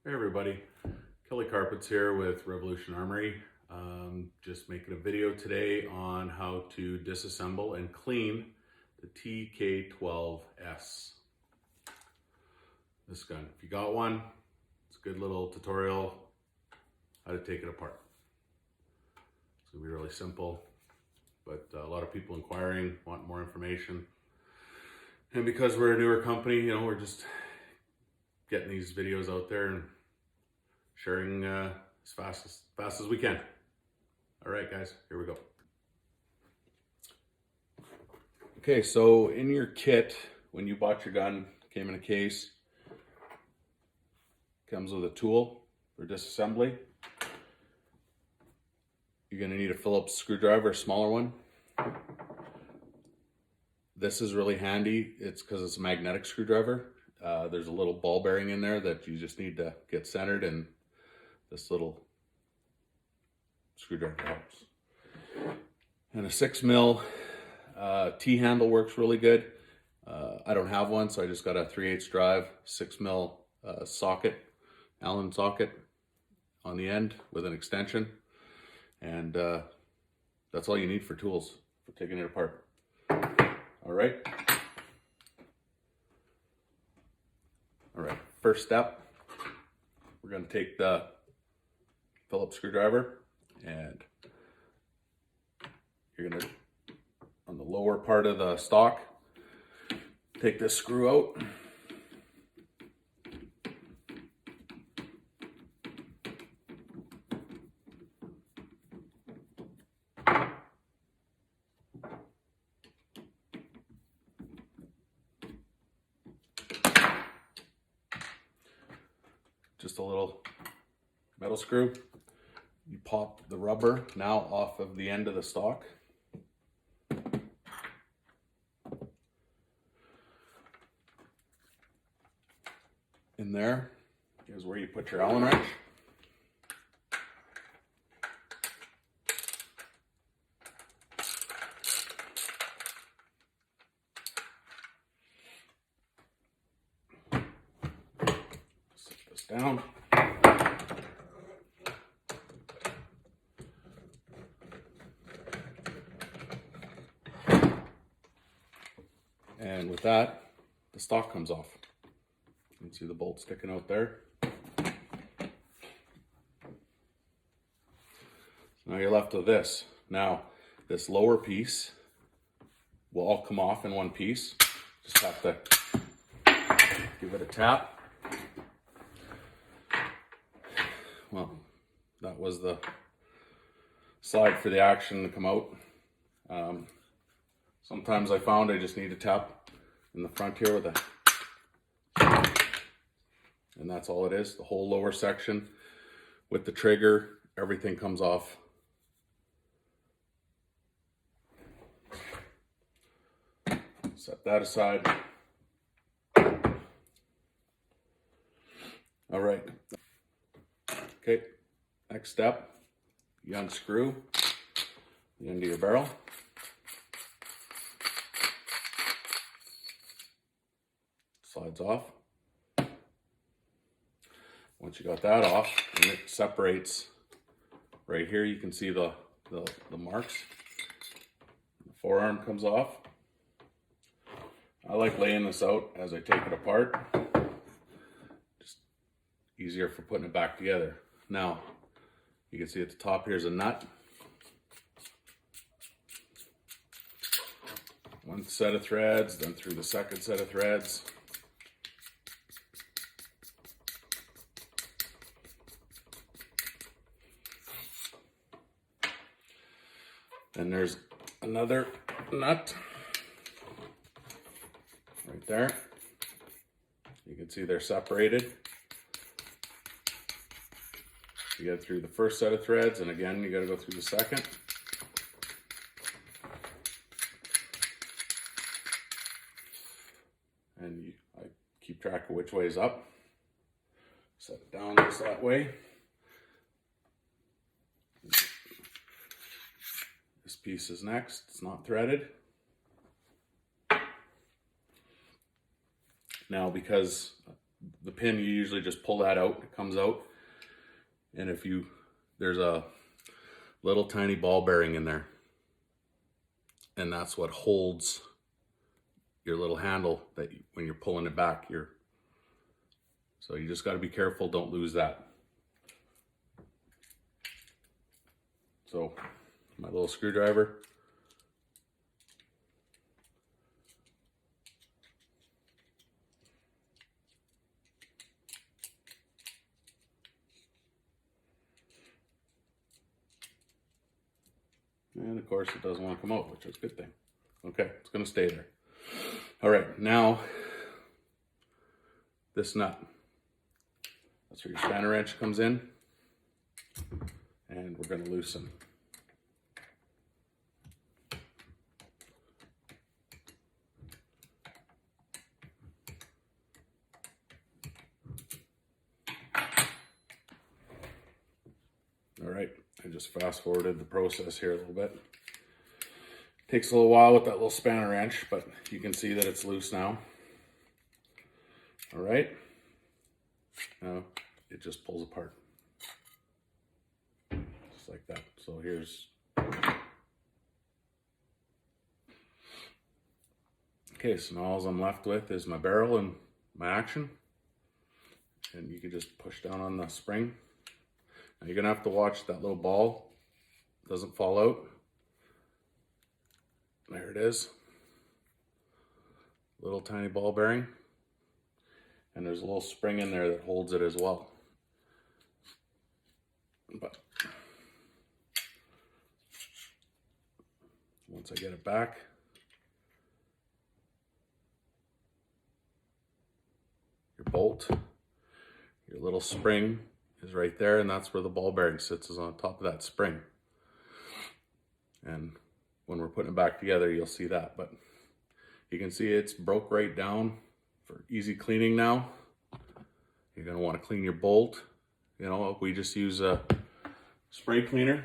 Hey everybody, Kelly Carpets here with Revolution Armory. Just making a video today on how to disassemble and clean the TK12S. This gun. If you got one, it's a good little tutorial how to take it apart. It's gonna be really simple, but a lot of people inquiring, want more information. And because we're a newer company, we're just getting these videos out there and sharing as fast as we can. All right, guys, here we go. Okay, so in your kit, when you bought your gun, came in a case, comes with a tool for disassembly. You're gonna need a Phillips screwdriver, a smaller one. This is really handy. It's because it's a magnetic screwdriver. There's a little ball bearing in there that you just need to get centered, and this little screwdriver helps. And a 6mm T-handle works really good. I don't have one, so I just got a 3/8 drive, 6mm socket, Allen socket on the end with an extension. And that's all you need for tools for taking it apart. All right. First step, we're going to take the Phillips screwdriver and you're going to, on the lower part of the stock, take this screw out. Just a little metal screw. You pop the rubber now off of the end of the stock. In there is where you put your Allen wrench. Set this down. And with that, the stock comes off. You can see the bolt sticking out there. So now you're left with this. Now, this lower piece will all come off in one piece. Just have to give it a tap. Well, that was the slide for the action to come out. Sometimes I found I just need to tap in the front here with a, and that's all it is. The whole lower section with the trigger, everything comes off. Set that aside. All right. Okay, next step, you unscrew the end of your barrel. Slides off. Once you got that off, and it separates right here, you can see the marks. The forearm comes off. I like laying this out as I take it apart. Just easier for putting it back together. Now, you can see at the top here's a nut. One set of threads, then through the second set of threads. Then there's another nut right there. You can see they're separated. You get through the first set of threads, and again, you got to go through the second. And I keep track of which way is up. Set it down just that way. This piece is next. It's not threaded. Now, because the pin, you usually just pull that out, it comes out. And there's a little tiny ball bearing in there. And that's what holds your little handle that when you're pulling it back, so you just got to be careful, don't lose that. So my little screwdriver. And of course it doesn't want to come out, which is a good thing. Okay, it's going to stay there. All right, now this nut. That's where your spanner wrench comes in. And we're going to loosen. All right, I just fast forwarded the process here a little bit. Takes a little while with that little spanner wrench, but you can see that it's loose now. All right, now it just pulls apart. Just like that. So here's, okay, so now all I'm left with is my barrel and my action. And you can just push down on the spring. Now you're gonna have to watch that little ball doesn't fall out. There it is. Little tiny ball bearing. And there's a little spring in there that holds it as well. But once I get it back, your bolt, your little spring is right there, and that's where the ball bearing sits, is on top of that spring. And when we're putting it back together, you'll see that. But you can see it's broke right down for easy cleaning now. You're going to want to clean your bolt. You know, we just use a spray cleaner.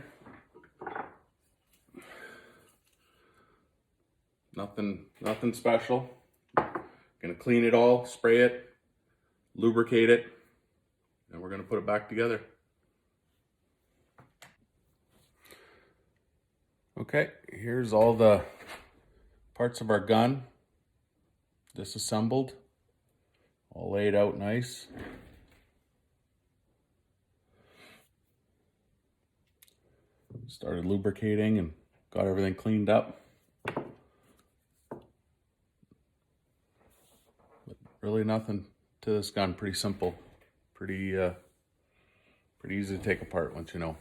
Nothing special. Going to clean it all, spray it, lubricate it, and we're going to put it back together. Okay, here's all the parts of our gun disassembled, all laid out nice. Started lubricating and got everything cleaned up. But really nothing to this gun, pretty simple, pretty easy to take apart once you know.